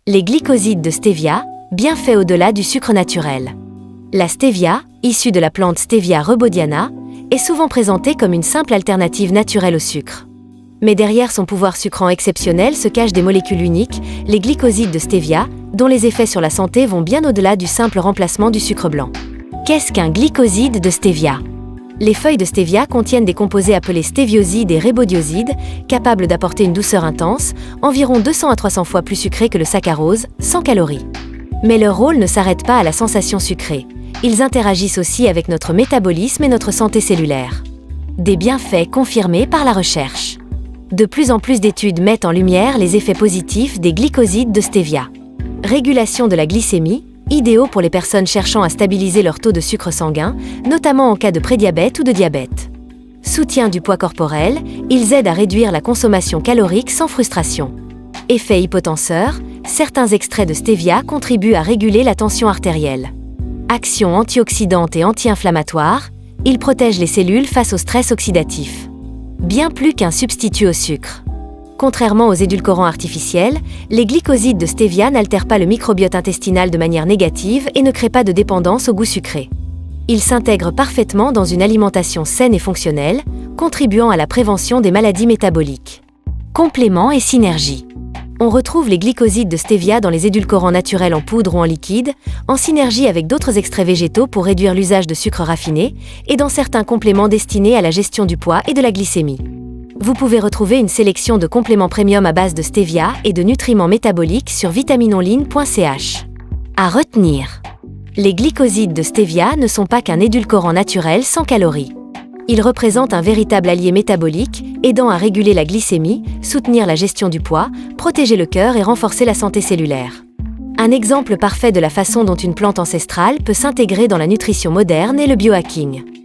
Les glycosides de stevia, bienfaits au-delà du sucre naturel. La stevia, issue de la plante Stevia rebaudiana, est souvent présentée comme une simple alternative naturelle au sucre. Mais derrière son pouvoir sucrant exceptionnel se cachent des molécules uniques, les glycosides de stevia, dont les effets sur la santé vont bien au-delà du simple remplacement du sucre blanc. Qu'est-ce qu'un glycoside de stevia ? Les feuilles de stevia contiennent des composés appelés stéviosides et rébaudiosides, capables d'apporter une douceur intense, environ 200 à 300 fois plus sucrée que le saccharose, sans calories. Mais leur rôle ne s'arrête pas à la sensation sucrée. Ils interagissent aussi avec notre métabolisme et notre santé cellulaire. Des bienfaits confirmés par la recherche. De plus en plus d'études mettent en lumière les effets positifs des glycosides de stevia. Régulation de la glycémie, idéaux pour les personnes cherchant à stabiliser leur taux de sucre sanguin, notamment en cas de prédiabète ou de diabète. Soutien du poids corporel, ils aident à réduire la consommation calorique sans frustration. Effet hypotenseur, certains extraits de stevia contribuent à réguler la tension artérielle. Action antioxydante et anti-inflammatoire, ils protègent les cellules face au stress oxydatif. Bien plus qu'un substitut au sucre. Contrairement aux édulcorants artificiels, les glycosides de stevia n'altèrent pas le microbiote intestinal de manière négative et ne créent pas de dépendance au goût sucré. Ils s'intègrent parfaitement dans une alimentation saine et fonctionnelle, contribuant à la prévention des maladies métaboliques. Compléments et synergies. On retrouve les glycosides de stevia dans les édulcorants naturels en poudre ou en liquide, en synergie avec d'autres extraits végétaux pour réduire l'usage de sucres raffinés, et dans certains compléments destinés à la gestion du poids et de la glycémie. Vous pouvez retrouver une sélection de compléments premium à base de stevia et de nutriments métaboliques sur vitaminonline.ch. À retenir. Les glycosides de stevia ne sont pas qu'un édulcorant naturel sans calories. Ils représentent un véritable allié métabolique, aidant à réguler la glycémie, soutenir la gestion du poids, protéger le cœur et renforcer la santé cellulaire. Un exemple parfait de la façon dont une plante ancestrale peut s'intégrer dans la nutrition moderne est le biohacking.